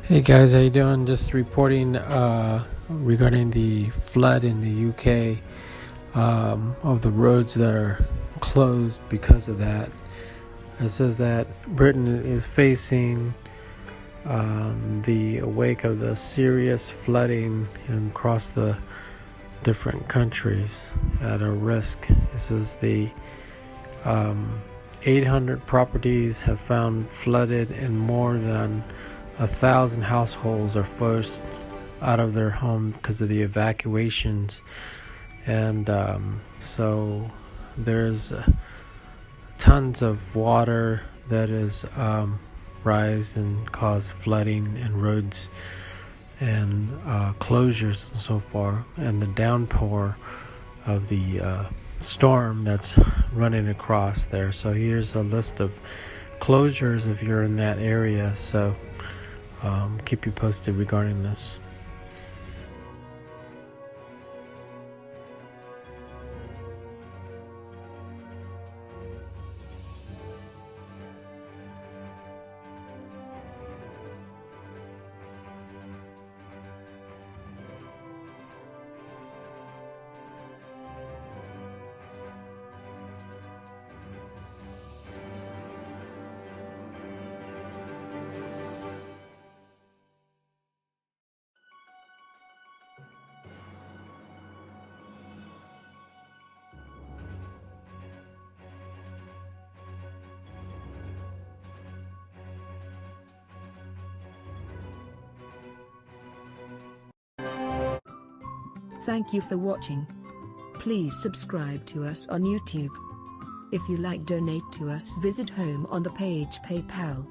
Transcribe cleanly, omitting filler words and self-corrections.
Hey guys, how you doing? Just reporting regarding the flood in the UK, of the roads that are closed because of that. It says that Britain is facing the wake of the serious flooding across the different countries at a risk. This is the 800 properties have found flooded, and more than 1,000 households are forced out of their home because of the evacuations. And so there's tons of water that is rise and cause flooding and roads and closures and so far, and the downpour of the storm that's running across there. So here's a list of closures if you're in that area. So keep you posted regarding this. Thank you for watching. Please subscribe to us on YouTube. If you like, donate to us, visit home on the page PayPal.